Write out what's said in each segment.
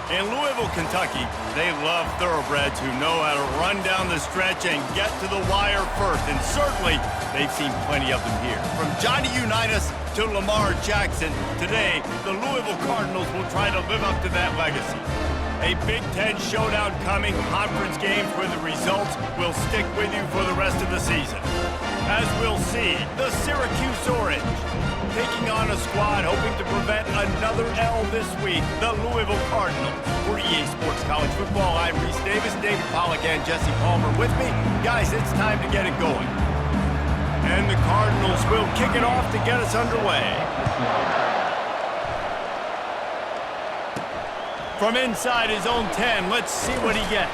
In Louisville, Kentucky, they love thoroughbreds who know how to run down the stretch and get to the wire first, and certainly they've seen plenty of them here. From Johnny Unitas to Lamar Jackson, today the Louisville Cardinals will try to live up to that legacy. A Big Ten showdown coming, conference games where the results will stick with you for the rest of the season. As we'll see, the Syracuse Orange taking on a squad hoping to prevent another L this week, the Louisville Cardinals. For EA Sports College Football, I'm Reese Davis, David Pollack, and Jesse Palmer with me. Guys, it's time to get it going. And the Cardinals will kick it off to get us underway. From inside his own 10, let's see what he gets.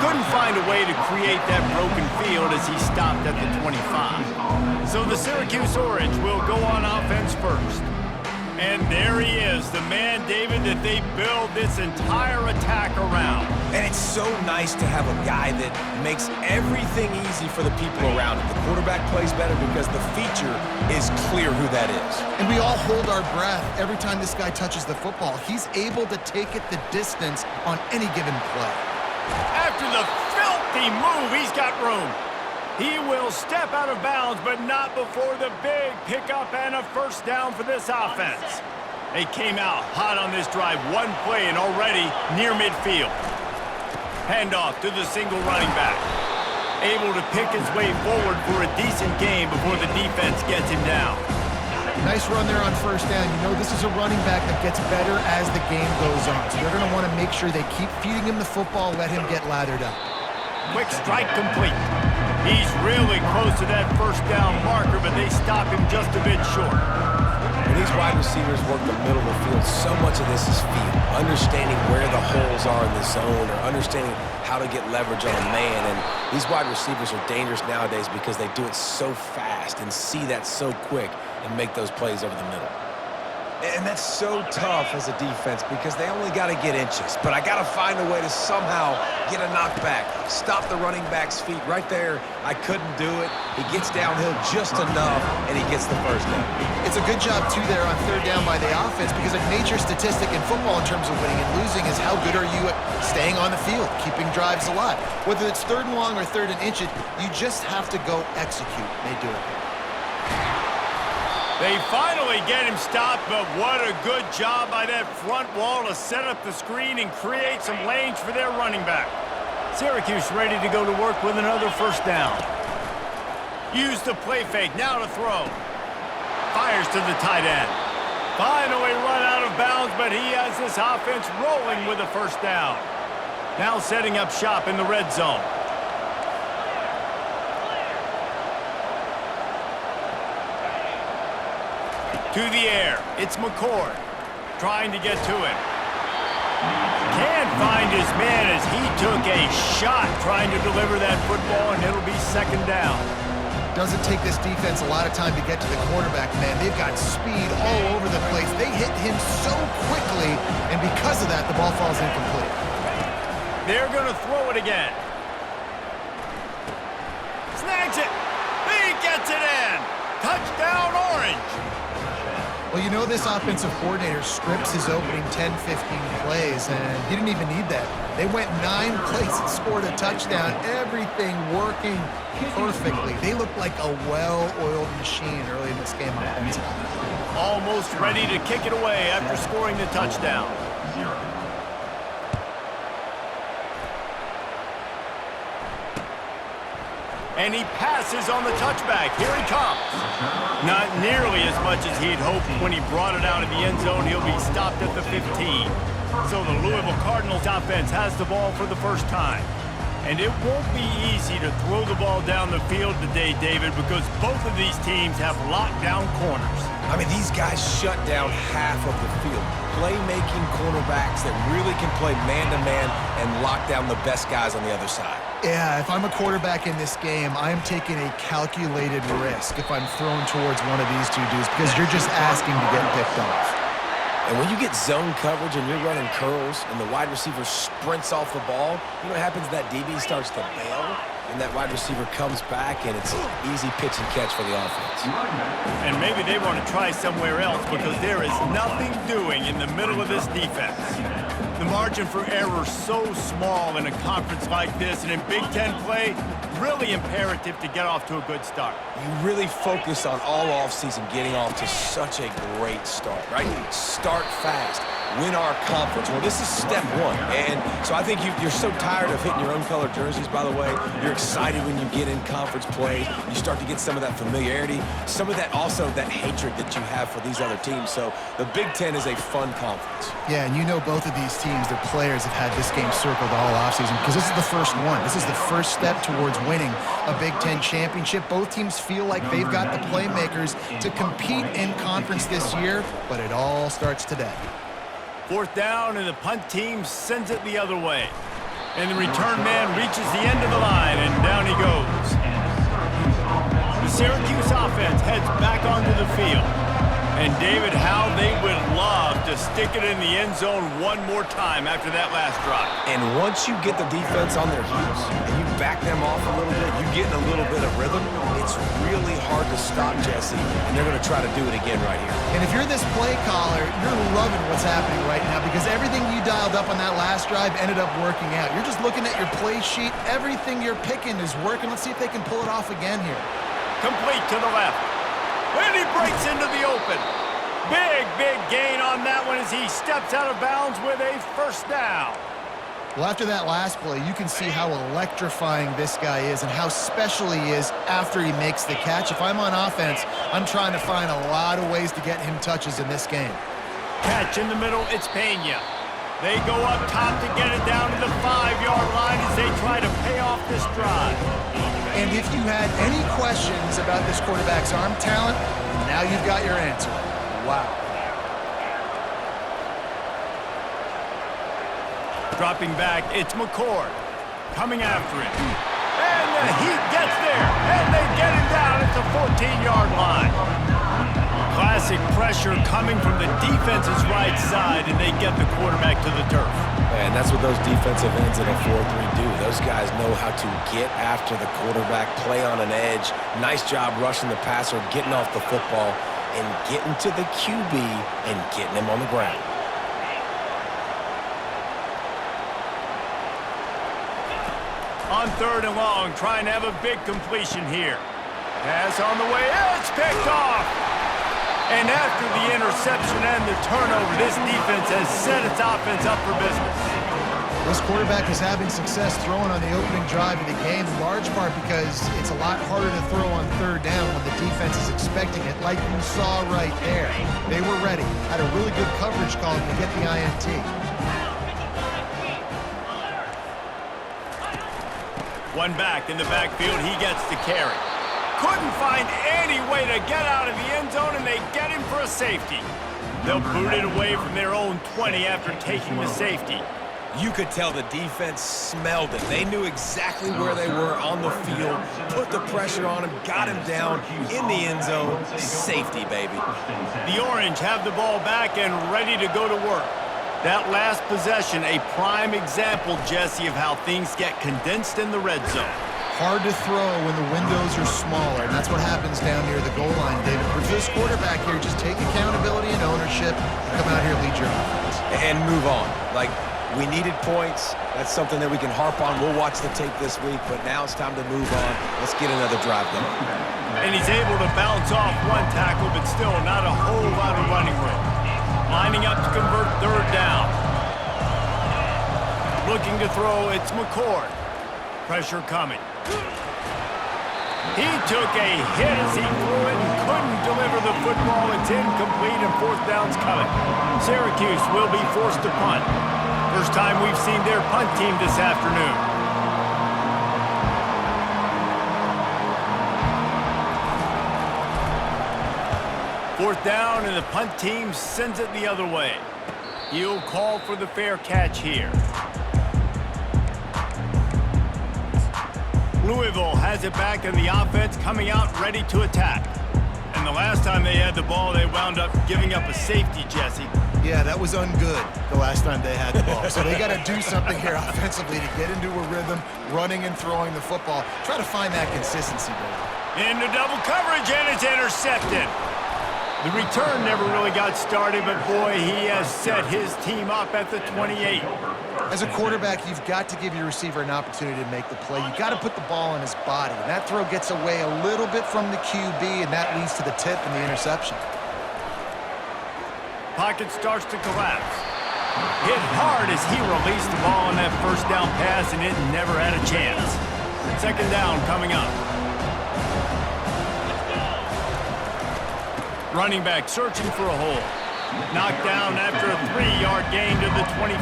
Couldn't find a way to create that broken field as he stopped at the 25. So the Syracuse Orange will go on offense first. And there he is, the man, David, that they build this entire attack around. And it's so nice to have a guy that makes everything easy for the people around him. The quarterback plays better because the feature is clear who that is. And we all hold our breath every time this guy touches the football. He's able to take it the distance on any given play. After the filthy move, he's got room. He will step out of bounds, but not before the big pickup and a first down for this offense. They came out hot on this drive, one play and already near midfield. Handoff to the single running back. Able to pick his way forward for a decent gain before the defense gets him down. Nice run there on first down. You know, this is a running back that gets better as the game goes on. So they're going to want to make sure they keep feeding him the football, let him get lathered up. Quick strike complete. He's really close to that first down marker, but they stop him just a bit short. When these wide receivers work the middle of the field, so much of this is feel. Understanding where the holes are in the zone or understanding how to get leverage on a man. And these wide receivers are dangerous nowadays because they do it so fast and see that so quick and make those plays over the middle. And that's so tough as a defense because they only got to get inches. But I got to find a way to somehow get a knockback, stop the running back's feet right there. I couldn't do it. He gets downhill just enough, and he gets the first down. It's a good job, too, there on third down by the offense because a major statistic in football in terms of winning and losing is how good are you at staying on the field, keeping drives alive. Whether it's third and long or third and inches, you just have to go execute. They do it. They finally get him stopped, but what a good job by that front wall to set up the screen and create some lanes for their running back. Syracuse ready to go to work with another first down. Use the play fake, now to throw. Fires to the tight end. Finally run out of bounds, but he has this offense rolling with a first down. Now setting up shop in the red zone. To the air, it's McCord trying to get to him. Can't find his man as he took a shot trying to deliver that football, and it'll be second down. Doesn't take this defense a lot of time to get to the quarterback, man. They've got speed all over the place. They hit him so quickly, and because of that, the ball falls incomplete. They're going to throw it again. Snags it. He gets it in. Touchdown, Orange. Well, you know this offensive coordinator strips his opening 10, 15 plays, and he didn't even need that. They went 9 plays and scored a touchdown, everything working perfectly. They looked like a well-oiled machine early in this game offensively. Almost ready to kick it away after scoring the touchdown. And he passes on the touchback. Here he comes. Not nearly as much as he'd hoped when he brought it out of the end zone. He'll be stopped at the 15. So the Louisville Cardinals offense has the ball for the first time. And it won't be easy to throw the ball down the field today, David, because both of these teams have lockdown corners. I mean, these guys shut down half of the field. Playmaking cornerbacks that really can play man-to-man and lock down the best guys on the other side. Yeah, if I'm a quarterback in this game, I'm taking a calculated risk if I'm thrown towards one of these two dudes because you're just asking to get picked off. And when you get zone coverage and you're running curls and the wide receiver sprints off the ball, you know what happens? That DB starts to bail. and that wide receiver comes back, and it's easy pitch and catch for the offense. And maybe they want to try somewhere else because there is nothing doing in the middle of this defense. The margin for error so small in a conference like this, and in Big Ten play, really imperative to get off to a good start. You really focus on all offseason getting off to such a great start, right? Start fast. Win our conference. Well, this is step one. And so I think you're so tired of hitting your own colored jerseys, by the way. You're excited when you get in conference play. You start to get some of that familiarity, some of that also that hatred that you have for these other teams. So the Big Ten is a fun conference. Yeah, and you know both of these teams, their players have had this game circled all offseason because this is the first one. This is the first step towards winning a Big Ten championship. Both teams feel like they've got the playmakers to compete in conference this year, but it all starts today. 4th down, and the punt team sends it the other way. And the return man reaches the end of the line, and down he goes. The Syracuse offense heads back onto the field. And David, how they would love to stick it in the end zone one more time after that last drive. And once you get the defense on their heels and you back them off a little bit, you get in a little bit of rhythm, it's really hard to stop, Jesse, and they're going to try to do it again right here. And if you're this play caller, you're loving what's happening right now because everything you dialed up on that last drive ended up working out. You're just looking at your play sheet. Everything you're picking is working. Let's see if they can pull it off again here. Complete to the left. And he breaks into the open. Big gain on that one as he steps out of bounds with a 1st down. Well, after that last play, you can see how electrifying this guy is and how special he is after he makes the catch. If I'm on offense, I'm trying to find a lot of ways to get him touches in this game. Catch in the middle, it's Pena. They go up top to get it down to the 5-yard line as they try to pay off this drive. And if you had any questions about this quarterback's arm talent, now you've got your answer. Wow. Dropping back, it's McCord. Coming after him. And the heat gets there. And they get him down at the 14-yard line. Classic pressure coming from the defense's right side, and they get the quarterback to the turf. And that's what those defensive ends in a 4-3 do. Those guys know how to get after the quarterback, play on an edge. Nice job rushing the passer, getting off the football, and getting to the QB and getting him on the ground. On 3rd and long, trying to have a big completion here. Pass on the way, it's picked off. And after the interception and the turnover, this defense has set its offense up for business. This quarterback is having success throwing on the opening drive of the game, in large part because it's a lot harder to throw on 3rd down when the defense is expecting it, like you saw right there. They were ready, had a really good coverage call to get the INT. One back in the backfield, he gets the carry. Couldn't find any way to get out of the end zone, and they get him for a safety. They'll boot it away from their own 20 after taking the safety. You could tell the defense smelled it. They knew exactly where they were on the field, put the pressure on him, got him down in the end zone. Safety, baby. The Orange have the ball back and ready to go to work. That last possession, a prime example, Jesse, of how things get condensed in the red zone. Hard to throw when the windows are smaller, and that's what happens down near the goal line, David. For this quarterback here, just take accountability and ownership and come out here and lead your offense. And move on. Like, we needed points. That's something that we can harp on. We'll watch the tape this week, but now it's time to move on. Let's get another drive going. And he's able to bounce off one tackle, but still not a whole lot of running room. Lining up to convert 3rd down. Looking to throw, it's McCord. Pressure coming. He took a hit as he threw it and couldn't deliver the football. It's incomplete and 4th down's coming. Syracuse will be forced to punt. First time we've seen their punt team this afternoon. Fourth down, and the punt team sends it the other way. He'll call for the fair catch here. Louisville has it back, and the offense coming out ready to attack. And the last time they had the ball, they wound up giving up a safety, Jesse. Yeah, that was ungood the last time they had the ball. So they got to do something here offensively to get into a rhythm, running and throwing the football. Try to find that consistency, baby. Into double coverage, and it's intercepted. The return never really got started, but boy, he has set his team up at the 28. As a quarterback, you've got to give your receiver an opportunity to make the play. You've got to put the ball in his body. And that throw gets away a little bit from the QB, and that leads to the tip and the interception. Pocket starts to collapse. Hit hard as he released the ball on that first down pass, and it never had a chance. Second down coming up. Running back searching for a hole. Knocked down after a 3-yard gain to the 25.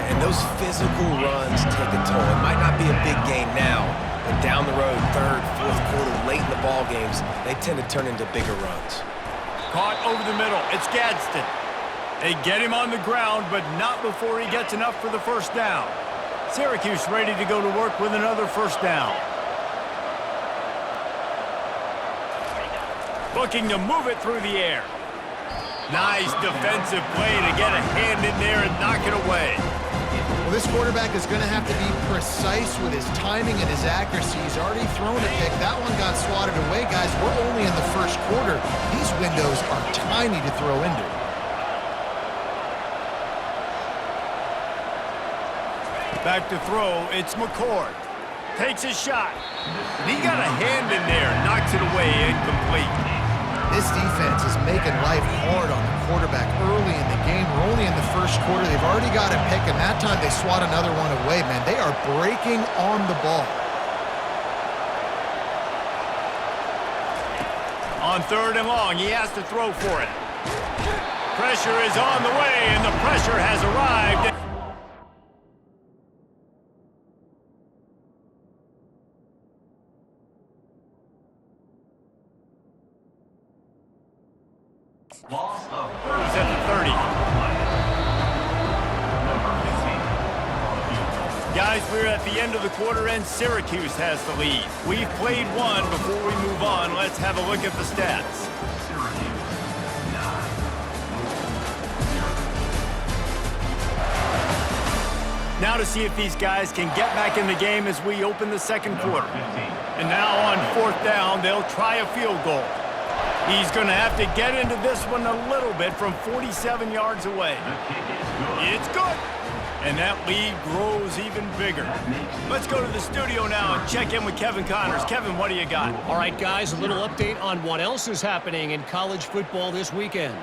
And those physical runs take a toll. It might not be a big gain now, but down the road, third, fourth quarter, late in the ball games, they tend to turn into bigger runs. Caught over the middle. It's Gadsden. They get him on the ground, but not before he gets enough for the first down. Syracuse ready to go to work with another first down. Looking to move it through the air. Nice defensive play to get a hand in there and knock it away. Well, this quarterback is going to have to be precise with his timing and his accuracy. He's already thrown a pick. That one got swatted away, guys. We're only in the first quarter. These windows are tiny to throw into. Back to throw, it's McCord. Takes a shot. He got a hand in there, knocks it away, incomplete. This defense is making life hard on the quarterback early in the game. We're only in the first quarter. They've already got a pick, and that time they swat another one away, man. They are breaking on the ball. On third and long, he has to throw for it. Pressure is on the way, and the pressure has arrived. He's at the 30. Guys, we're at the end of the quarter, and Syracuse has the lead. We've played one. Before we move on, let's have a look at the stats. Now to see if these guys can get back in the game as we open the second quarter. And now on fourth down, they'll try a field goal. He's going to have to get into this one a little bit from 47 yards away. It's good. And that lead grows even bigger. Let's go to the studio now and check in with Kevin Connors. Kevin, what do you got? All right, guys, a little update on what else is happening in college football this weekend.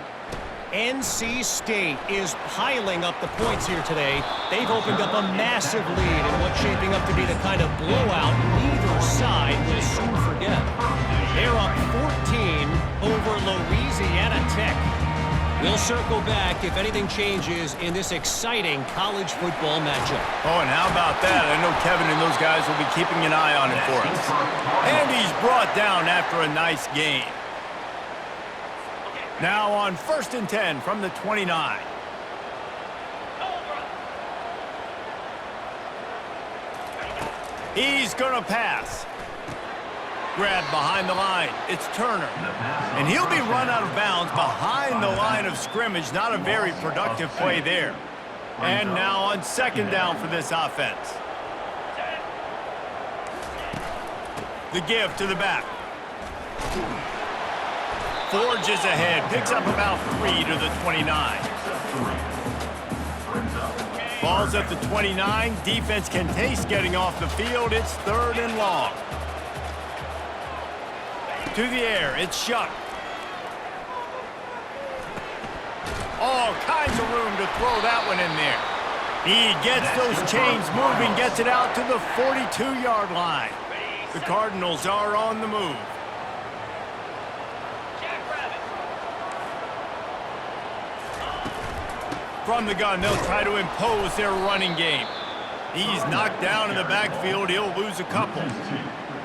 NC State is piling up the points here today. They've opened up a massive lead in what's shaping up to be the kind of blowout neither side will soon forget. They're up 14 over Louisiana Tech. We'll circle back if anything changes in this exciting college football matchup. Oh, and how about that? I know Kevin and those guys will be keeping an eye on it for us. And he's brought down after a nice gain. Now on 1st and 10 from the 29. He's going to pass. Grabbed behind the line. It's Turner. And he'll be run out of bounds behind the line of scrimmage. Not a very productive play there. And now on 2nd down for this offense. The give to the back. Forges ahead. Picks up about 3 to the 29. Ball's at the 29. Defense can taste getting off the field. It's 3rd and long. To the air, it's Shuck. All kinds of room to throw that one in there. He gets those chains moving, gets it out to the 42-yard line. The Cardinals are on the move. From the gun, they'll try to impose their running game. He's knocked down in the backfield. He'll lose a couple.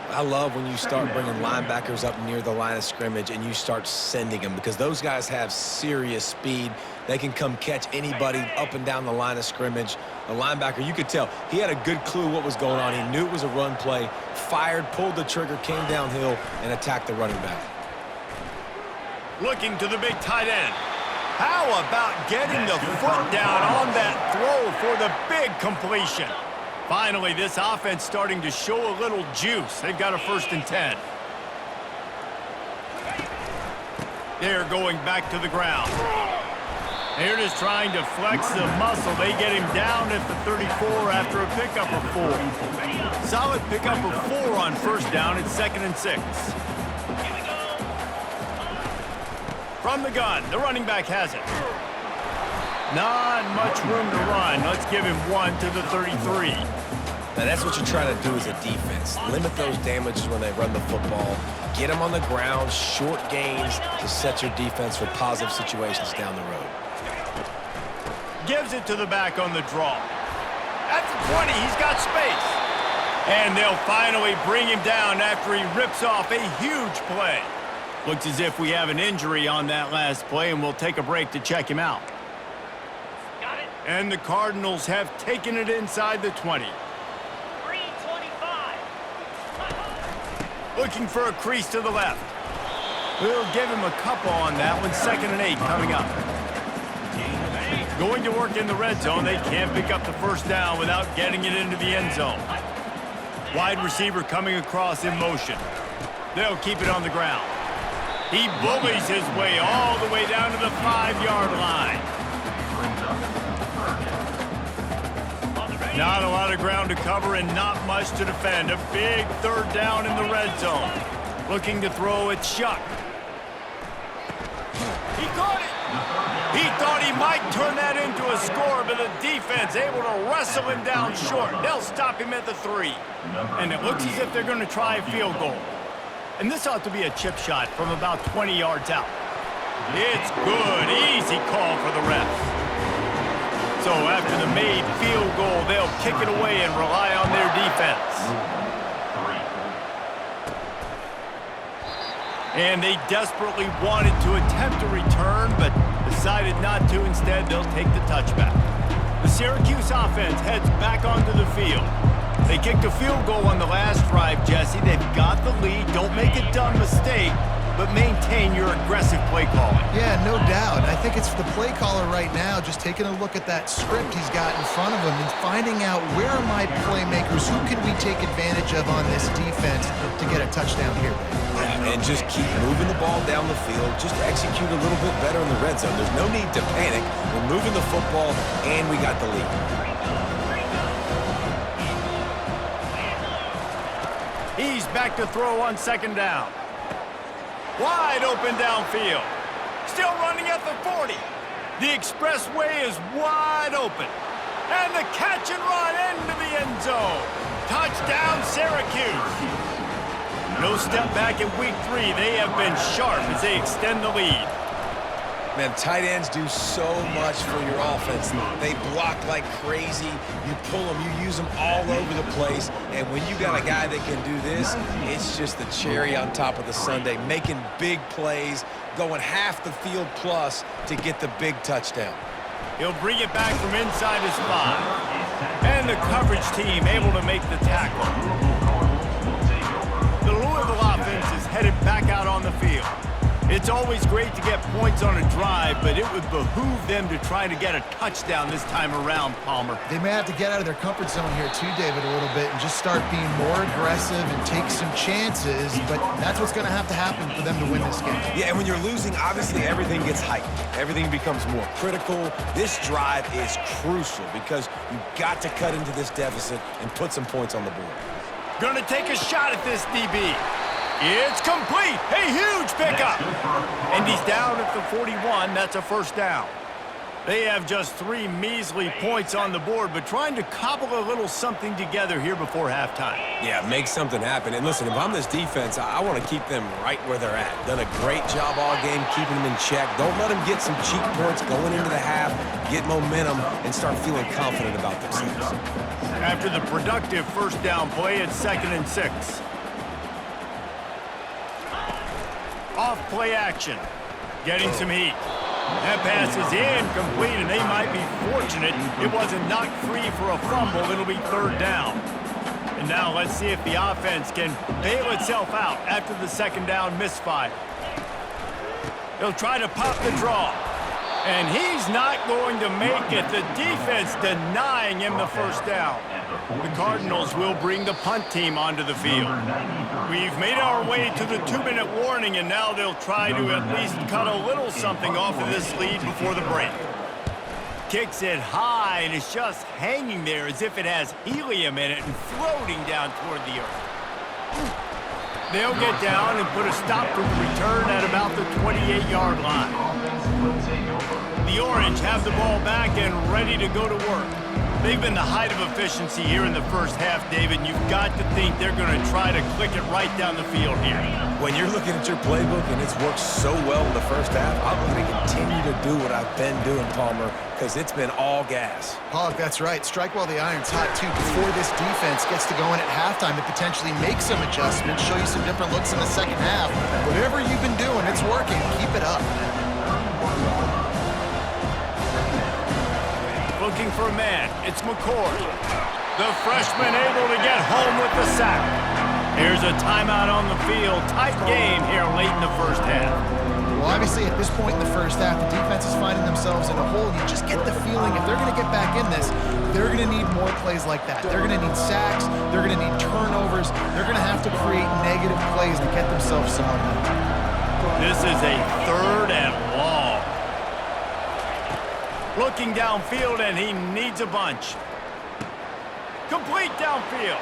I love when you start bringing linebackers up near the line of scrimmage and you start sending them because those guys have serious speed. They can come catch anybody up and down the line of scrimmage. The linebacker, you could tell, he had a good clue what was going on. He knew it was a run play, fired, pulled the trigger, came downhill, and attacked the running back. Looking to the big tight end. How about getting the foot down on that throw for the big completion? Finally, this offense starting to show a little juice. They've got a 1st and 10. They're going back to the ground. They're just trying to flex the muscle. They get him down at the 34 after a pickup of 4. Solid pickup of 4 on 1st down. It's 2nd and 6. From the gun, the running back has it. Not much room to run. Let's give him 1 to the 33. Now, that's what you're trying to do as a defense. Limit those damages when they run the football. Get them on the ground, short gains to set your defense for positive situations down the road. Gives it to the back on the draw. At the 20, he's got space. And they'll finally bring him down after he rips off a huge play. Looks as if we have an injury on that last play, and we'll take a break to check him out. Got it. And the Cardinals have taken it inside the 20. 325. Looking for a crease to the left. We'll give him a couple on that one. 2nd and 8 coming up. Going to work in the red zone. They can't pick up the 1st down without getting it into the end zone. Wide receiver coming across in motion. They'll keep it on the ground. He bullies his way all the way down to the 5-yard line. Not a lot of ground to cover and not much to defend. A big 3rd down in the red zone. Looking to throw it, Shuck. He caught it. He thought he might turn that into a score, but the defense able to wrestle him down short. They'll stop him at the 3. And it looks as if they're going to try a field goal. And this ought to be a chip shot from about 20 yards out. It's good. Easy call for the refs. So after the made field goal, they'll kick it away and rely on their defense. And they desperately wanted to attempt a return, but decided not to. Instead, they'll take the touchback. The Syracuse offense heads back onto the field. They kicked a field goal on the last drive, Jesse. They've got the lead. Don't make a dumb mistake, but maintain your aggressive play calling. Yeah, no doubt. I think it's the play caller right now just taking a look at that script he's got in front of him and finding out where are my playmakers, who can we take advantage of on this defense to get a touchdown here. And just keep moving the ball down the field. Just execute a little bit better in the red zone. There's no need to panic. We're moving the football, and we got the lead. He's back to throw on 2nd down. Wide open downfield. Still running at the 40. The expressway is wide open. And the catch and run into the end zone. Touchdown, Syracuse. No step back in week 3. They have been sharp as they extend the lead. Man, tight ends do so much for your offense. They block like crazy. You pull them, you use them all over the place. And when you got a guy that can do this, it's just the cherry on top of the sundae, making big plays, going half the field plus to get the big touchdown. He'll bring it back from inside his 5. And the coverage team able to make the tackle. The Louisville offense is headed back out on the field. It's always great to get points on a drive, but it would behoove them to try to get a touchdown this time around, Palmer. They may have to get out of their comfort zone here too, David, a little bit and just start being more aggressive and take some chances, but that's what's going to happen for them to win this game. Yeah, and when you're losing, obviously everything gets heightened. Everything becomes more critical. This drive is crucial because you've got to cut into this deficit and put some points on the board. Going to take a shot at this DB. It's complete. A huge pickup. And he's down at the 41. That's a 1st down. They have just 3 measly points on the board, but trying to cobble a little something together here before halftime. Yeah, make something happen. And listen, if I'm this defense, I want to keep them right where they're at. Done a great job all game keeping them in check. Don't let them get some cheap points going into the half, get momentum, and start feeling confident about themselves. After the productive 1st down play, it's 2nd and 6. Off play action. Getting some heat. That pass is incomplete, and they might be fortunate it wasn't knocked free for a fumble. It'll be 3rd down. And now let's see if the offense can bail itself out after the 2nd down misfire. They'll try to pop the draw. And he's not going to make it. The defense denying him the first down. The Cardinals will bring the punt team onto the field. We've made our way to the 2-minute warning, and now they'll try to at least cut a little something off of this lead before the break. Kicks it high, and it's just hanging there as if it has helium in it and floating down toward the earth. They'll get down and put a stop to the return at about the 28-yard line. The Orange have the ball back and ready to go to work. They've been the height of efficiency here in the first half, David, and you've got to think they're going to try to click it right down the field here. When you're looking at your playbook and it's worked so well in the first half, I'm going to continue to do what I've been doing, Palmer, because it's been all gas. Hog, that's right. Strike while the iron's hot, too. Before this defense gets to going at halftime to potentially make some adjustments, show you some different looks in the second half. Whatever you've been doing, it's working. Keep it up. Looking for a man. It's McCord. The freshman able to get home with the sack. Here's a timeout on the field. Tight game here late in the first half. Well, obviously, at this point in the first half, the defense is finding themselves in a hole. You just get the feeling if they're going to get back in this, they're going to need more plays like that. They're going to need sacks. They're going to need turnovers. They're going to have to create negative plays to get themselves some momentum. This is a 3rd and long. Looking downfield, and he needs a bunch. Complete downfield.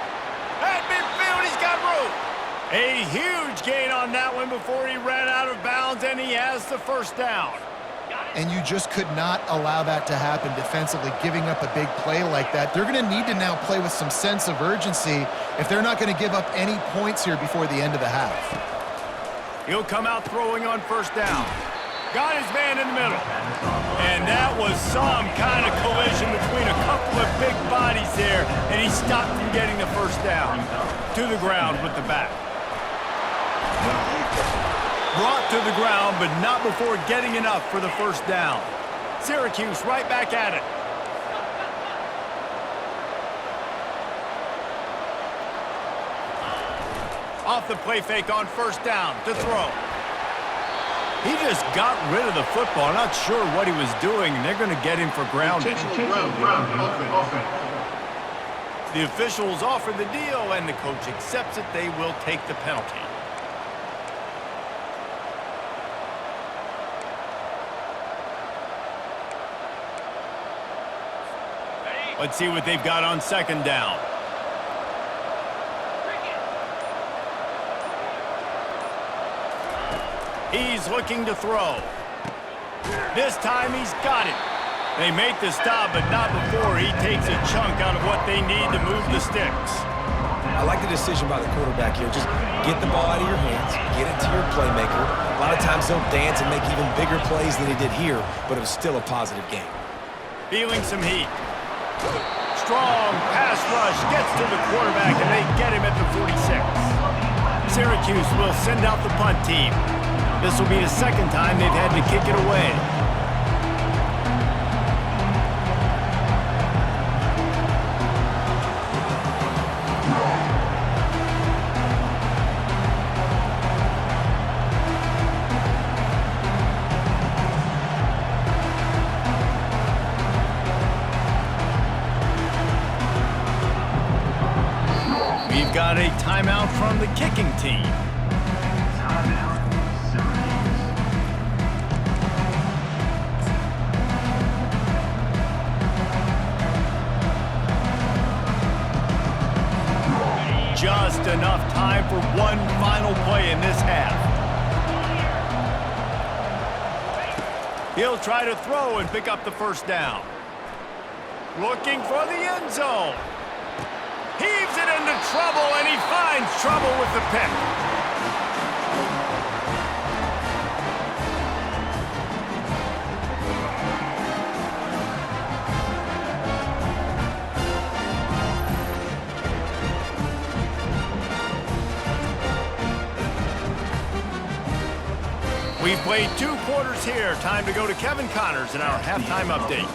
At midfield, he's got room. A huge gain on that one before he ran out of bounds, and he has the first down. And you just could not allow that to happen defensively, giving up a big play like that. They're going to need to now play with some sense of urgency if they're not going to give up any points here before the end of the half. He'll come out throwing on first down. Got his man in the middle. And that was some kind of collision between a couple of big bodies there, and he stopped from getting the first down. To the ground with the back. Brought to the ground, but not before getting enough for the first down. Syracuse right back at it. Off the play fake on first down to throw. He just got rid of the football. Not sure what he was doing, and they're going to get him for grounding. The officials offer the deal, and the coach accepts it. They will take the penalty. Let's see what they've got on second down. He's looking to throw. This time he's got it. They make the stop, but not before he takes a chunk out of what they need to move the sticks. I like the decision by the quarterback here. Just get the ball out of your hands, get it to your playmaker. A lot of times they'll dance and make even bigger plays than he did here, but it was still a positive game. Feeling some heat. Strong pass rush gets to the quarterback, and they get him at the 46. Syracuse will send out the punt team. This will be the second time they've had to kick it away. We've got a timeout from the kicking team. Just enough time for one final play in this half. He'll try to throw and pick up the first down. Looking for the end zone. Heaves it into trouble, and he finds trouble with the pick. We've played 2 quarters here. Time to go to Kevin Connors in our halftime update.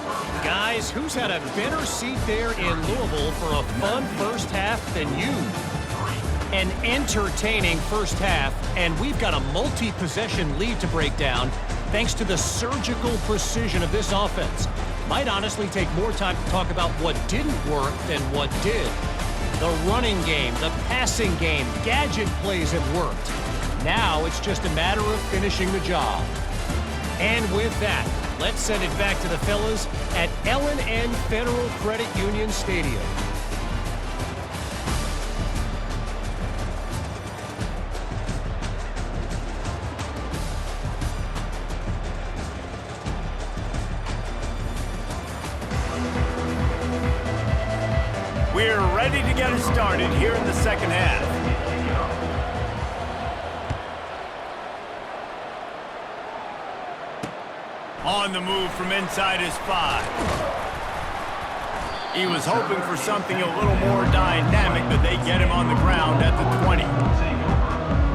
Guys, who's had a better seat there in Louisville for a fun first half than you? An entertaining first half, and we've got a multi-possession lead to break down. thanks to the surgical precision of this offense. Might honestly take more time to talk about what didn't work than what did. The running game, the passing game, gadget plays have worked. Now it's just a matter of finishing the job. And with that, let's send it back to the fellas at L&N Federal Credit Union Stadium. We're ready to get it started here in the second half. On the move from inside his 5. He was hoping for something a little more dynamic, but they get him on the ground at the 20.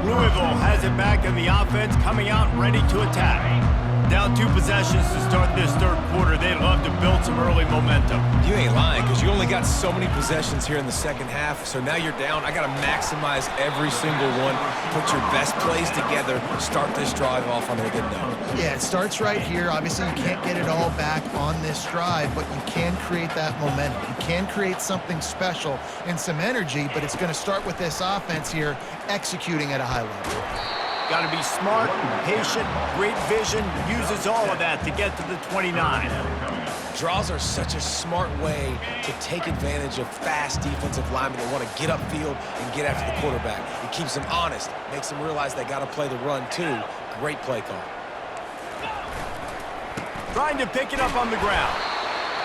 Louisville has it back in the offense, coming out ready to attack. Down 2 possessions to start this third quarter. They'd love to build some early momentum. You ain't lying, because you only got so many possessions here in the second half, so now you're down. I got to maximize every single one, put your best plays together, start this drive off on a good note. Yeah, it starts right here. Obviously, you can't get it all back on this drive, but you can create that momentum. You can create something special and some energy, but it's going to start with this offense here executing at a high level. Got to be smart, patient, great vision, uses all of that to get to the 29. Draws are such a smart way to take advantage of fast defensive linemen that want to get upfield and get after the quarterback. It keeps them honest, makes them realize they got to play the run too. Great play call. Trying to pick it up on the ground.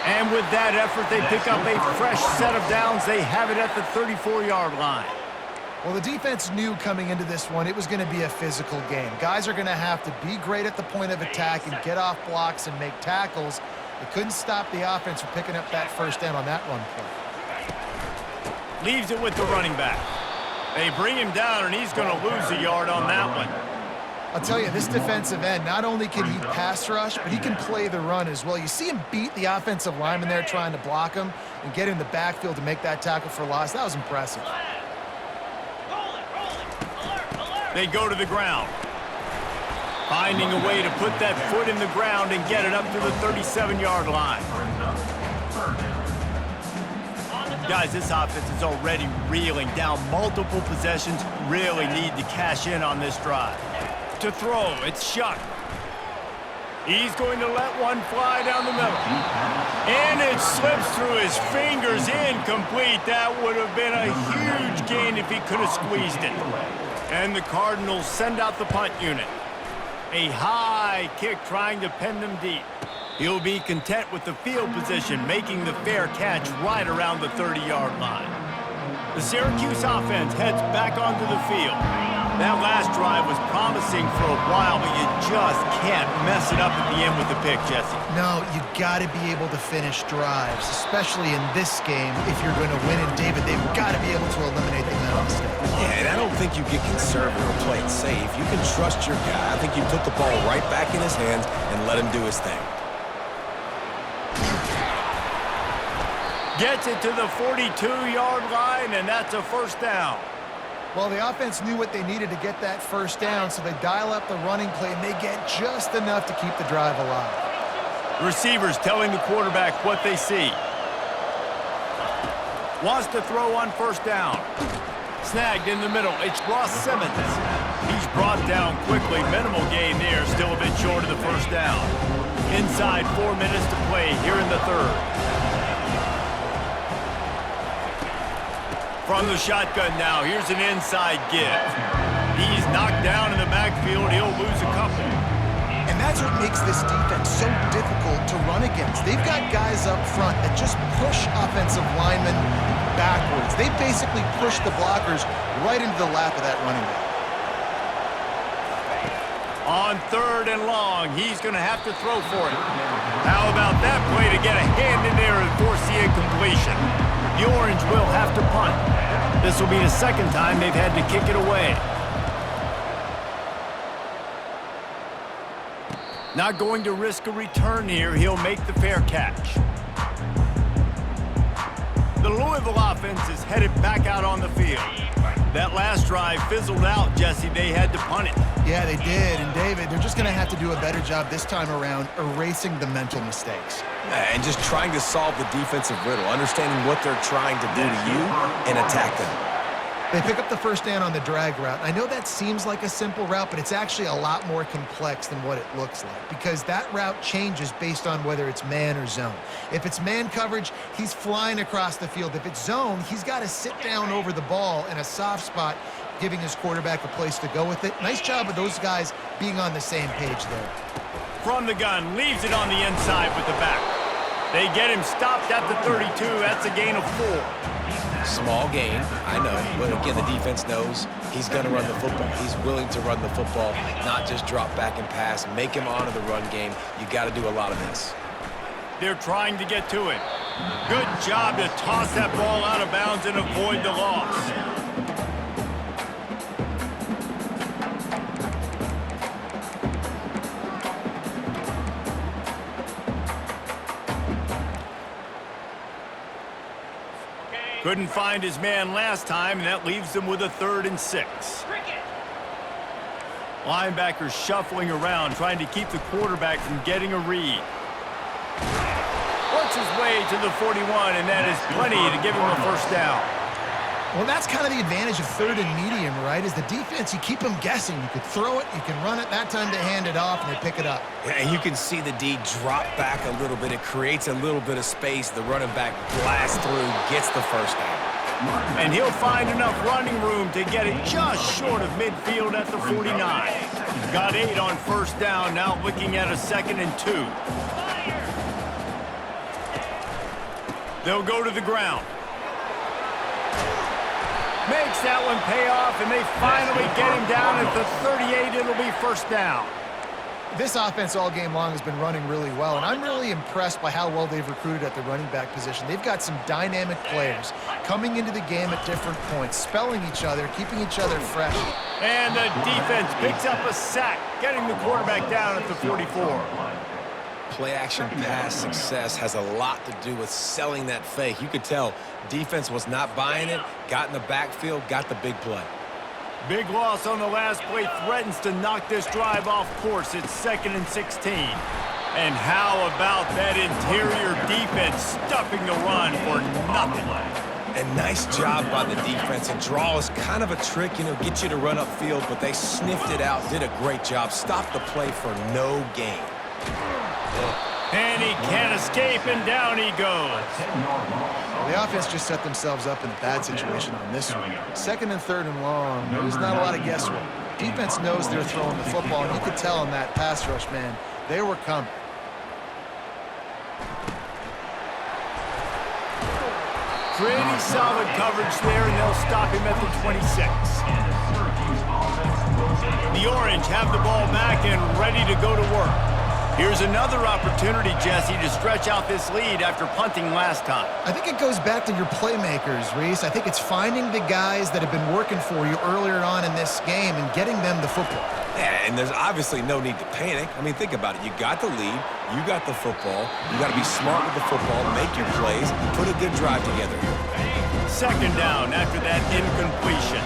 And with that effort, they pick up a fresh set of downs. They have it at the 34-yard line. Well, the defense knew coming into this one it was going to be a physical game. Guys are going to have to be great at the point of attack and get off blocks and make tackles. They couldn't stop the offense from picking up that first down on that run play. Leaves it with the running back. They bring him down, and he's going to lose a yard on that one. I'll tell you, this defensive end, not only can he pass rush, but he can play the run as well. You see him beat the offensive lineman there trying to block him and get in the backfield to make that tackle for loss. That was impressive. They go to the ground. Finding a way to put that foot in the ground and get it up to the 37-yard line. Guys, this offense is already reeling down multiple possessions. Really need to cash in on this drive. To throw, it's Shuck. He's going to let one fly down the middle. And it slips through his fingers, incomplete. That would have been a huge gain if he could have squeezed it. And the Cardinals send out the punt unit. A high kick trying to pin them deep. He'll be content with the field position, making the fair catch right around the 30-yard line. The Syracuse offense heads back onto the field. That last drive was promising for a while, but you just can't mess it up at the end with the pick, Jesse. No, you got to be able to finish drives, especially in this game. If you're going to win it, David, they've got to be able to eliminate the mental mistakes. Yeah, and I don't think you get conservative or play it safe. You can trust your guy. I think you put the ball right back in his hands and let him do his thing. Gets it to the 42-yard line, and that's a first down. Well, the offense knew what they needed to get that first down, so they dial up the running play, and they get just enough to keep the drive alive. Receivers telling the quarterback what they see. Wants to throw on first down. Snagged in the middle. It's Ross Simmons. He's brought down quickly. Minimal gain there. Still a bit short of the first down. Inside 4 minutes to play here in the third. From the shotgun now, here's an inside give. He's knocked down in the backfield. He'll lose a couple. And that's what makes this defense so difficult to run against. They've got guys up front that just push offensive linemen backwards. They basically push the blockers right into the lap of that running back. On 3rd and long, he's going to have to throw for it. How about that play to get a hand in there and force the incompletion? The Orange will have to punt. This will be the second time they've had to kick it away. Not going to risk a return here. He'll make the fair catch. The Louisville offense is headed back out on the field. That last drive fizzled out, Jesse. They had to punt it. Yeah, they did. And, David, they're just going to have to do a better job this time around erasing the mental mistakes. And just trying to solve the defensive riddle, understanding what they're trying to do to you and attack them. They pick up the first down on the drag route. I know that seems like a simple route, but it's actually a lot more complex than what it looks like because that route changes based on whether it's man or zone. If it's man coverage, he's flying across the field. If it's zone, he's got to sit down over the ball in a soft spot, giving his quarterback a place to go with it. Nice job of those guys being on the same page there. From the gun, leaves it on the inside with the back. They get him stopped at the 32. That's a gain of 4. Small gain, I know, but again, the defense knows he's going to run the football. He's willing to run the football, not just drop back and pass, make him honor the run game. You got to do a lot of this. They're trying to get to it. Good job to toss that ball out of bounds and avoid the loss. Couldn't find his man last time, and that leaves them with a 3rd and 6. Linebackers shuffling around, trying to keep the quarterback from getting a read. Works his way to the 41, and that is plenty to give him a first down. Well, that's kind of the advantage of 3rd and medium, right? Is the defense, you keep them guessing. You could throw it, you can run it, that time to hand it off, and they pick it up. And you can see the D drop back a little bit. It creates a little bit of space. The running back blasts through, gets the first down. And he'll find enough running room to get it just short of midfield at the 49. Got 8 on first down, now looking at a 2nd and 2. They'll go to the ground. Makes that one pay off, and they finally get him down at the 38. It'll be first down. This offense all game long has been running really well, and I'm really impressed by how well they've recruited at the running back position. They've got some dynamic players coming into the game at different points, spelling each other, keeping each other fresh. And the defense picks up a sack, getting the quarterback down at the 44. Play-action pass success has a lot to do with selling that fake. You could tell defense was not buying it, got in the backfield, got the big play. Big loss on the last play threatens to knock this drive off course. It's 2nd and 16. And how about that interior defense stuffing the run for nothing? And nice job by the defense. A draw is kind of a trick, get you to run upfield, but they sniffed it out, did a great job, stopped the play for no gain. And he can't escape, and down he goes. The offense just set themselves up in a bad situation on this one. 2nd and 3rd and long, there's not a lot of guesswork. Defense knows they're throwing the football, and you could tell in that pass rush, man, they were coming. Pretty solid coverage there, and they'll stop him at the 26. The Orange have the ball back and ready to go to work. Here's another opportunity, Jesse, to stretch out this lead after punting last time. I think it goes back to your playmakers, Reese. I think it's finding the guys that have been working for you earlier on in this game and getting them the football. Yeah, and there's obviously no need to panic. I mean, think about it. You got the lead. You got the football. You got to be smart with the football, make your plays, put a good drive together. 2nd down after that incompletion.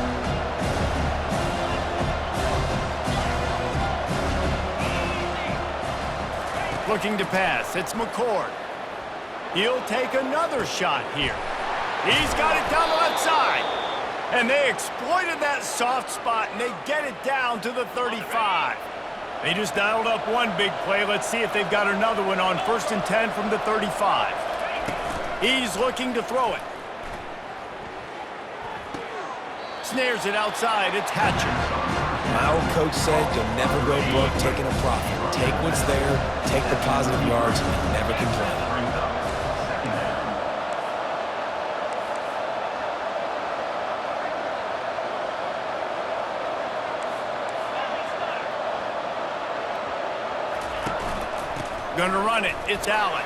Looking to pass. It's McCord. He'll take another shot here. He's got it down the left side. And they exploited that soft spot, and they get it down to the 35. They just dialed up one big play. Let's see if they've got another one on 1st and 10 from the 35. He's looking to throw it. Snares it outside. It's Hatcher. My old coach said you'll never go broke taking a profit. Take what's there, take the positive yards, and never complain. Gonna run it. It's Allen.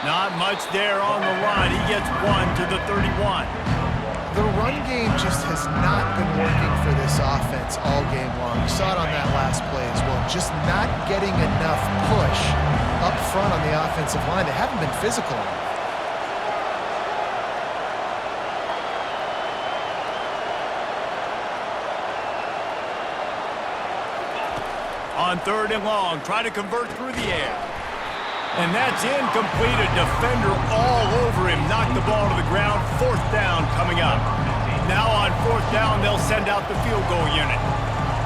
Not much there on the line. He gets 1 to the 31. The run game just has not been working for this offense all game long. You saw it on that last play as well. Just not getting enough push up front on the offensive line. They haven't been physical enough. On 3rd and long, try to convert through the air. And that's incomplete. A defender all over him. Knocked the ball to the ground. 4th down coming up. Now on 4th down, they'll send out the field goal unit.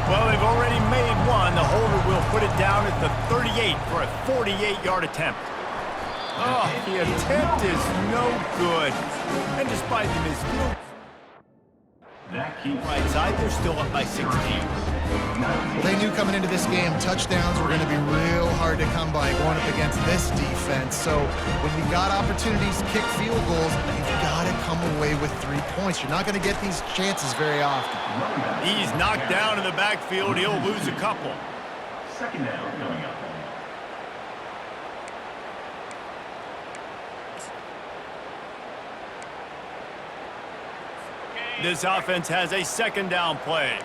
Well, they've already made one. The holder will put it down at the 38 for a 48-yard attempt. Oh, the attempt is no good. And despite the missed field, right side, they're still up by 16. They knew coming into this game, touchdowns were going to be real hard to come by going up against this defense. So when you got opportunities to kick field goals, you've got to come away with 3 points. You're not going to get these chances very often. He's knocked down in the backfield. He'll lose a couple. 2nd down coming up. This offense has a 2nd down play.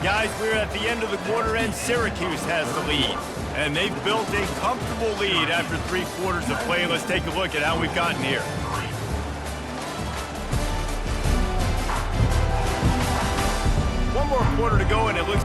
Guys, we're at the end of the quarter, and Syracuse has the lead. And they've built a comfortable lead after 3 quarters of play. Let's take a look at how we've gotten here. One more quarter to go, and it looks...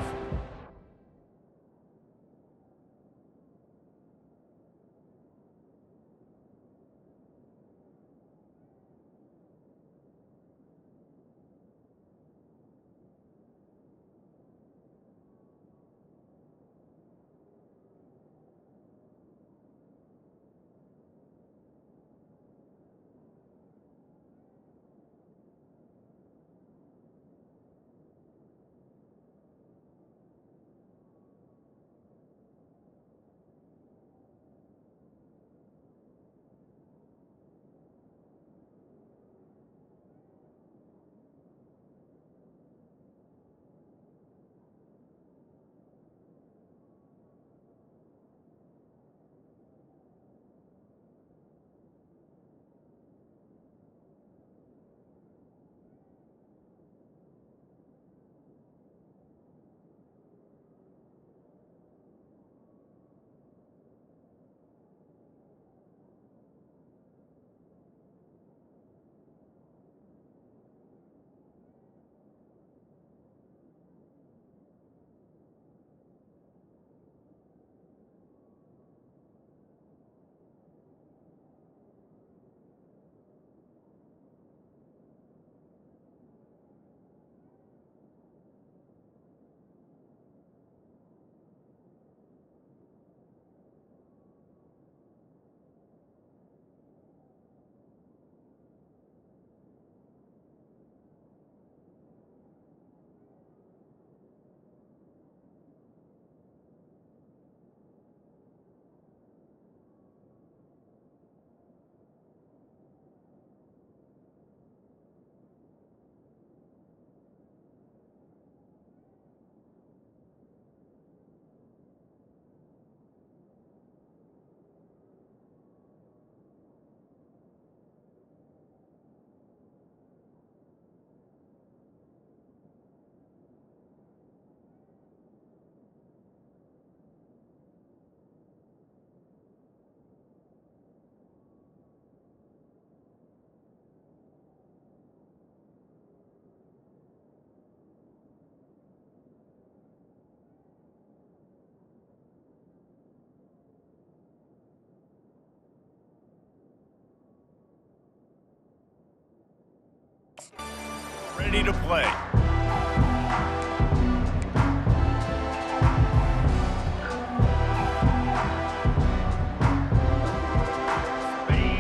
ready to play.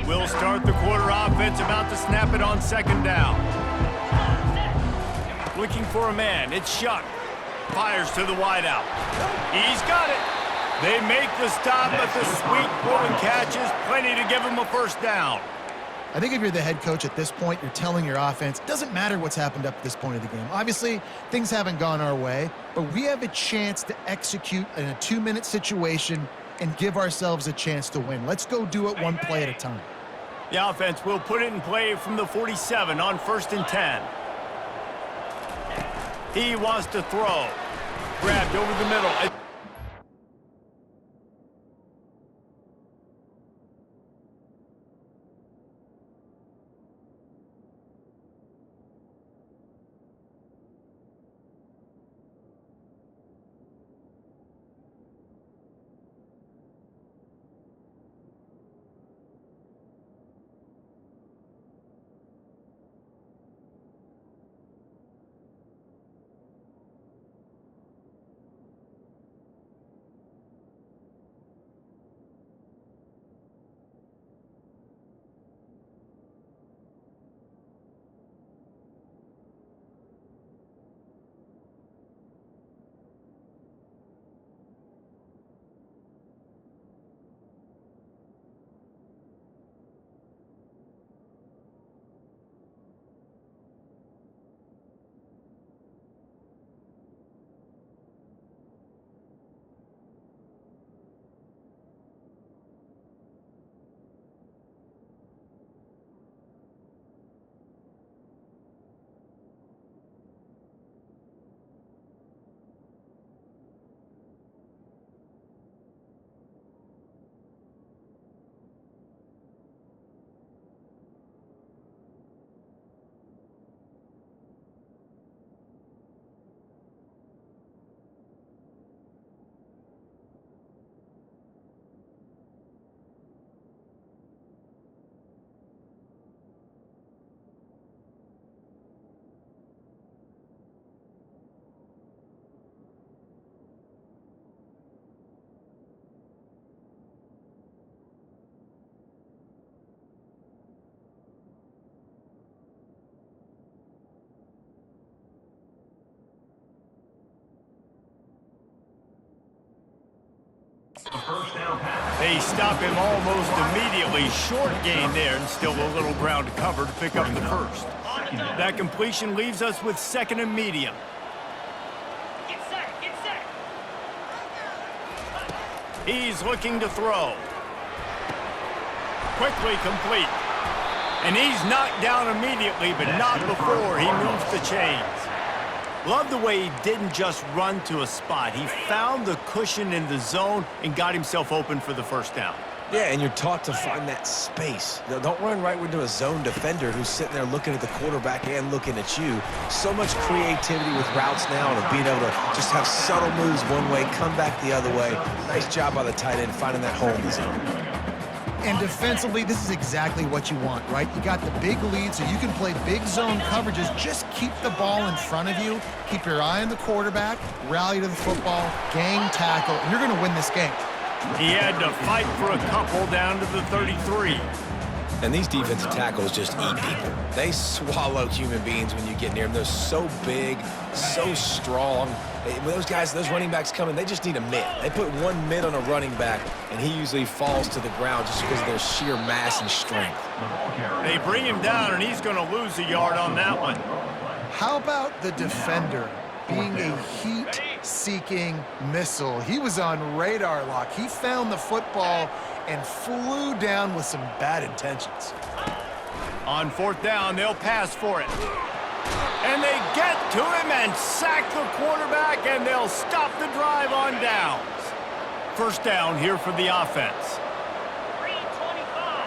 We'll start the quarter offense, about to snap it on 2nd down. Looking for a man, it's Shuck. Fires to the wideout. He's got it. They make the stop, but the sweet pulling catch is plenty to give him a 1st down. I think if you're the head coach at this point, you're telling your offense, it doesn't matter what's happened up to this point of the game. Obviously, things haven't gone our way, but we have a chance to execute in a 2-minute situation and give ourselves a chance to win. Let's go do it one play at a time. The offense will put it in play from the 47 on 1st and 10. He wants to throw. Grabbed over the middle. A first down pass. They stop him almost immediately. Short gain there, and still a little ground to cover to pick up the first. That completion leaves us with 2nd and medium. Get set, get set. He's looking to throw. Quickly complete. And he's knocked down immediately, but not before he moves the chains. Love the way he didn't just run to a spot. He found the cushion in the zone and got himself open for the first down. Yeah, and you're taught to find that space. Don't run right into a zone defender who's sitting there looking at the quarterback and looking at you. So much creativity with routes now and being able to just have subtle moves one way, come back the other way. Nice job by the tight end finding that hole in the zone. And defensively, this is exactly what you want, right? You got the big lead, so you can play big zone coverages. Just keep the ball in front of you. Keep your eye on the quarterback, rally to the football, gang tackle, and you're going to win this game. He had to fight for a couple down to the 33. And these defensive tackles just eat people. They swallow human beings when you get near them. They're so big, so strong. When those guys, those running backs come in, they just need a mid. They put one mid on a running back, and he usually falls to the ground just because of their sheer mass and strength. They bring him down, and he's going to lose a yard on that one. How about the defender being a heat-seeking missile? He was on radar lock. He found the football and flew down with some bad intentions. On 4th down, they'll pass for it. And they get to him and sack the quarterback, and they'll stop the drive on downs. First down here for the offense. 325.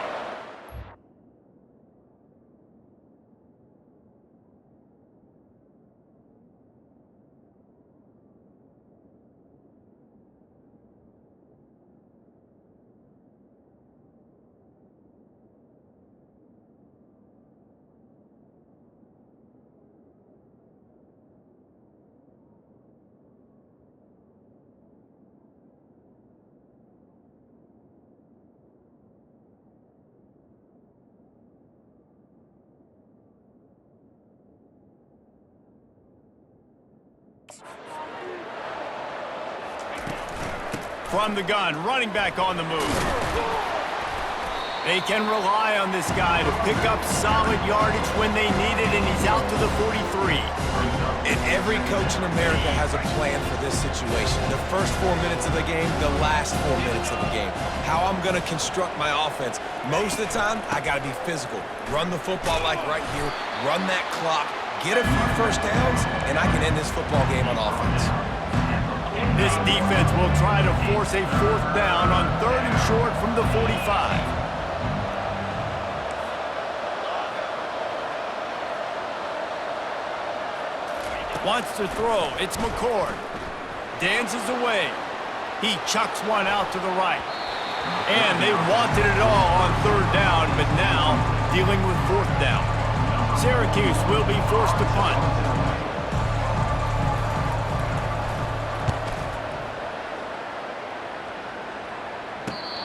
From the gun, running back on the move. They can rely on this guy to pick up solid yardage when they need it, and he's out to the 43. And every coach in America has a plan for this situation. The first 4 minutes of the game, the last 4 minutes of the game. How I'm going to construct my offense. Most of the time, I got to be physical. Run the football like right here. Run that clock. Get a few first downs, and I can end this football game on offense. This defense will try to force a 4th down on 3rd and short from the 45. Wants to throw. It's McCord. Dances away. He chucks one out to the right. And they wanted it all on 3rd down, but now dealing with 4th down. Syracuse will be forced to punt.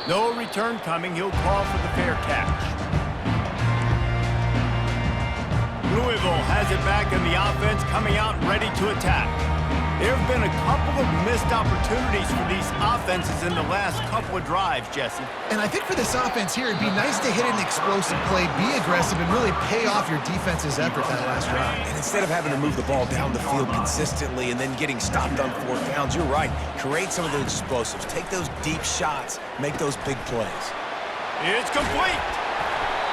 No return coming. He'll call for the fair catch. Louisville has it back in the offense, coming out ready to attack. There have been a couple of missed opportunities for these offenses in the last couple of drives, Jesse. And I think for this offense here, it'd be nice to hit an explosive play, be aggressive, and really pay off your defense's effort that last drive. And instead of having to move the ball down the field consistently and then getting stopped on 4th downs, you're right. Create some of those explosives. Take those deep shots. Make those big plays. It's complete.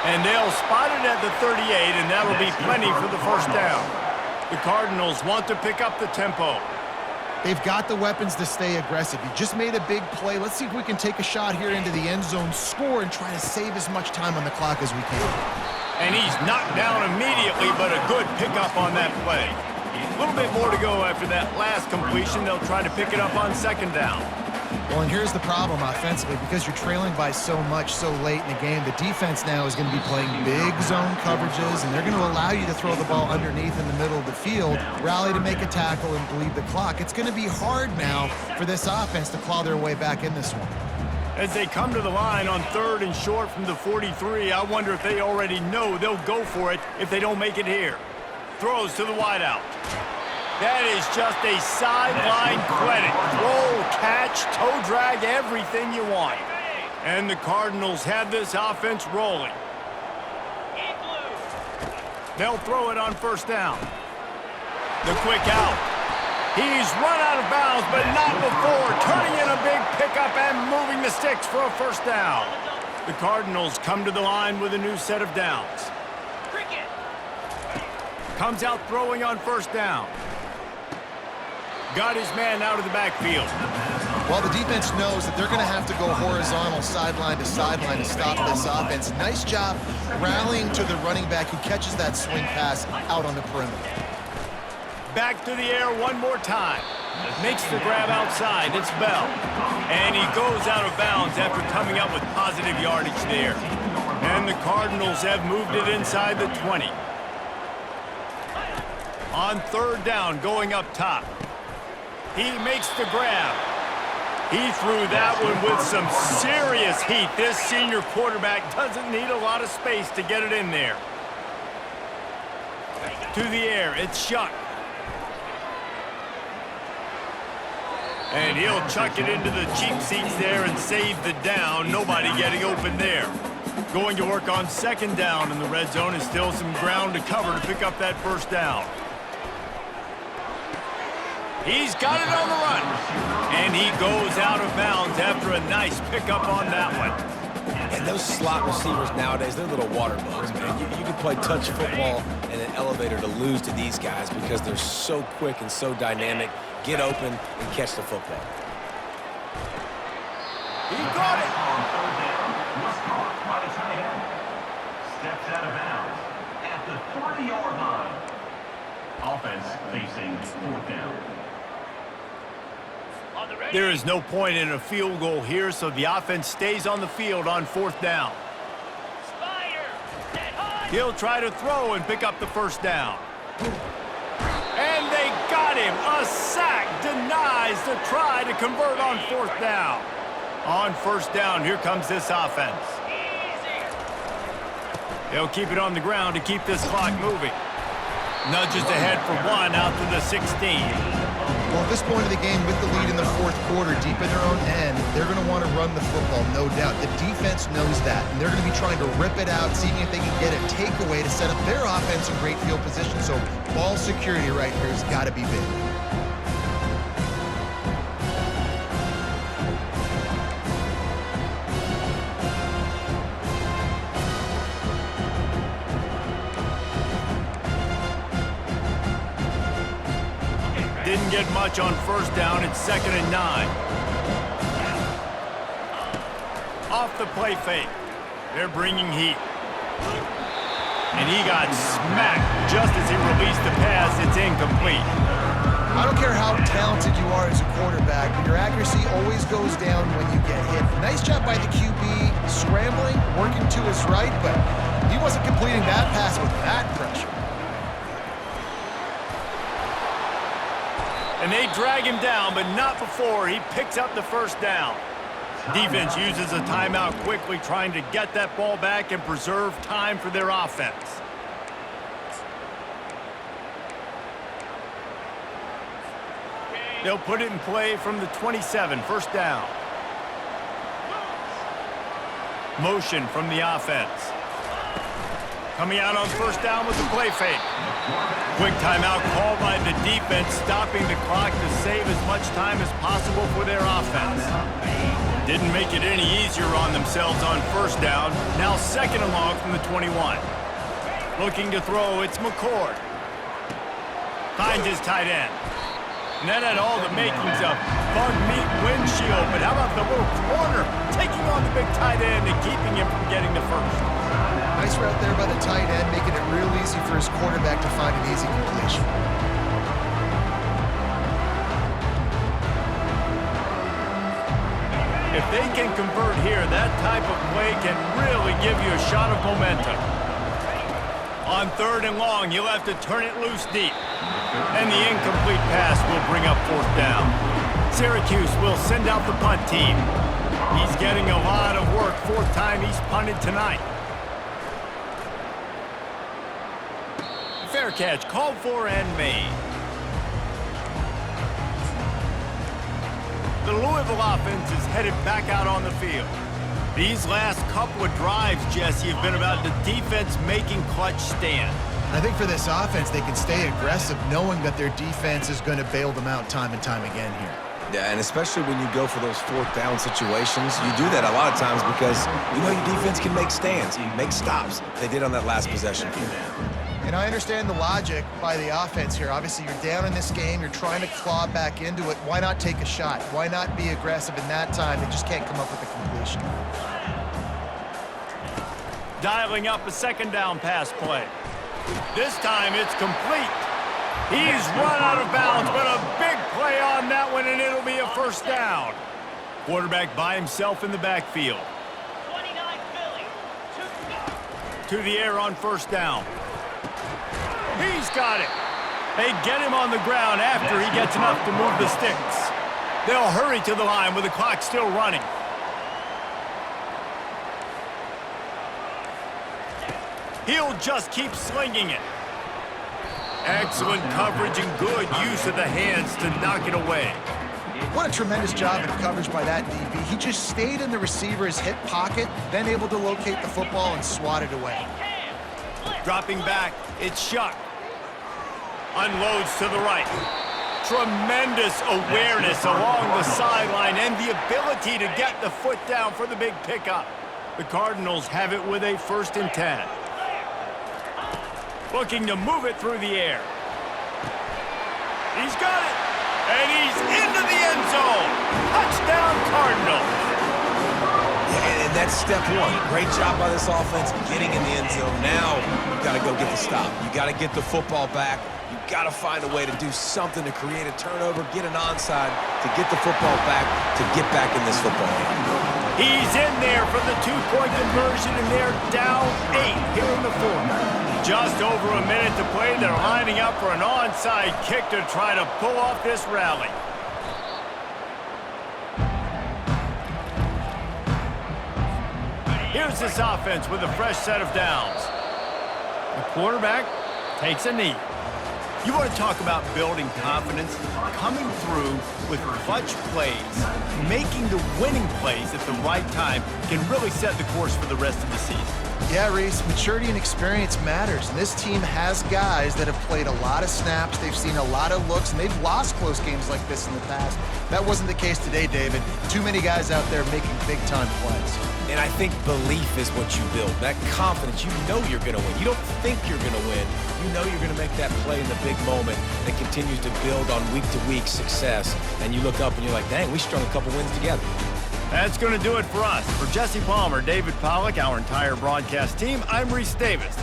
And they'll spot it at the 38, and that'll be plenty for the first down. The Cardinals want to pick up the tempo. They've got the weapons to stay aggressive. You just made a big play. Let's see if we can take a shot here into the end zone, score, and try to save as much time on the clock as we can. And he's knocked down immediately, but a good pickup on that play. A little bit more to go after that last completion. They'll try to pick it up on 2nd down. Well, and here's the problem offensively. Because you're trailing by so much so late in the game, the defense now is going to be playing big zone coverages, and they're going to allow you to throw the ball underneath in the middle of the field, rally to make a tackle, and bleed the clock. It's going to be hard now for this offense to claw their way back in this one. As they come to the line on 3rd and short from the 43, I wonder if they already know they'll go for it if they don't make it here. Throws to the wideout. That is just a sideline credit. Roll, catch, toe drag, everything you want. And the Cardinals have this offense rolling. They'll throw it on first down. The quick out. He's run out of bounds, but not before turning in a big pickup and moving the sticks for a first down. The Cardinals come to the line with a new set of downs. Comes out throwing on first down. Got his man out of the backfield. Well, the defense knows that they're going to have to go horizontal sideline to sideline to stop this offense. Nice job rallying to the running back who catches that swing pass out on the perimeter. Back to the air one more time. Makes the grab outside. It's Bell. And he goes out of bounds after coming up with positive yardage there. And the Cardinals have moved it inside the 20. On third down, going up top. He makes the grab. He threw that one with some serious heat. This senior quarterback doesn't need a lot of space to get it in there. To the air, it's Shuck. And he'll chuck it into the cheap seats there and save the down. Nobody getting open there. Going to work on second down in the red zone is still some ground to cover to pick up that first down. He's got it on the run. And he goes out of bounds after a nice pickup on that one. And those slot receivers nowadays, they're little water bugs, man. You can play touch football in an elevator to lose to these guys because they're so quick and so dynamic. Get open and catch the football. He got it. On third down, was caught by the tight end. Steps out of bounds at the 30-yard line. Offense facing fourth down. There is no point in a field goal here, so the offense stays on the field on fourth down. He'll try to throw and pick up the first down. And they got him. A sack denies the try to convert on fourth down. On first down, here comes this offense. They'll keep it on the ground to keep this clock moving. Nudges ahead for one out to the 16. Well, at this point of the game, with the lead in the fourth quarter, deep in their own end, they're going to want to run the football, no doubt. The defense knows that, and they're going to be trying to rip it out, seeing if they can get a takeaway to set up their offense in great field position. So ball security right here has got to be big. Didn't get much on first down. It's 2nd and 9. Off the play fake. They're bringing heat. And he got smacked just as he released the pass. It's incomplete. I don't care how talented you are as a quarterback, but your accuracy always goes down when you get hit. Nice job by the QB, scrambling, working to his right, but he wasn't completing that pass with that pressure. And they drag him down, but not before he picks up the first down. Defense uses a timeout quickly, trying to get that ball back and preserve time for their offense. They'll put it in play from the 27, first down. Motion from the offense. Coming out on first down with the play fake. Quick timeout called by the defense, stopping the clock to save as much time as possible for their offense. Didn't make it any easier on themselves on first down. Now 2nd and long from the 21. Looking to throw, it's McCord. Finds his tight end. And that had all the makings of bug meat windshield, but how about the little corner taking on the big tight end and keeping him from getting the first? Nice route there by the tight end, making it real easy for his quarterback to find an easy completion. If they can convert here, that type of play can really give you a shot of momentum. On 3rd and long, you'll have to turn it loose deep. And the incomplete pass will bring up fourth down. Syracuse will send out the punt team. He's getting a lot of work, 4th time he's punted tonight. Fair catch, called for and made. The Louisville offense is headed back out on the field. These last couple of drives, Jesse, have been about the defense making clutch stand. I think for this offense, they can stay aggressive knowing that their defense is going to bail them out time and time again here. Yeah, and especially when you go for those fourth down situations, you do that a lot of times because you know your defense can make stands, make stops. They did on that last possession. And I understand the logic by the offense here. Obviously, you're down in this game. You're trying to claw back into it. Why not take a shot? Why not be aggressive in that time? They just can't come up with a completion. Dialing up a second down pass play. This time it's complete. He's run out of bounds, but a big play on that one, and it'll be a first down. Quarterback by himself in the backfield. 29 Philly. To the air on first down. He's got it. They get him on the ground after he gets enough to move the sticks. They'll hurry to the line with the clock still running. He'll just keep slinging it. Excellent coverage and good use of the hands to knock it away. What a tremendous job in coverage by that DB. He just stayed in the receiver's hip pocket, then able to locate the football and swat it away. Dropping back, it's Shuck. Unloads to the right. Tremendous awareness along the sideline and the ability to get the foot down for the big pickup. The Cardinals have it with a 1st and 10. Looking to move it through the air. He's got it. And he's into the end zone. Touchdown, Cardinals. Yeah, and that's step one. Great job by this offense getting in the end zone. Now you got to go get the stop. You got to get the football back. You got to find a way to do something to create a turnover, get an onside, to get the football back, to get back in this football game. He's in there for the 2-point conversion, and they're down 8 here in the 4th. Just over a minute to play. They're lining up for an onside kick to try to pull off this rally. Here's this offense with a fresh set of downs. The quarterback takes a knee. You want to talk about building confidence? Coming through with clutch plays, making the winning plays at the right time can really set the course for the rest of the season. Yeah, Reese, maturity and experience matters. And this team has guys that have played a lot of snaps. They've seen a lot of looks, and they've lost close games like this in the past. That wasn't the case today, David. Too many guys out there making big-time plays. And I think belief is what you build. That confidence, you know you're going to win. You don't think you're going to win. You know you're going to make that play in the big moment that continues to build on week-to-week success. And you look up and you're like, dang, we strung a couple wins together. That's going to do it for us. For Jesse Palmer, David Pollack, our entire broadcast team, I'm Reese Davis.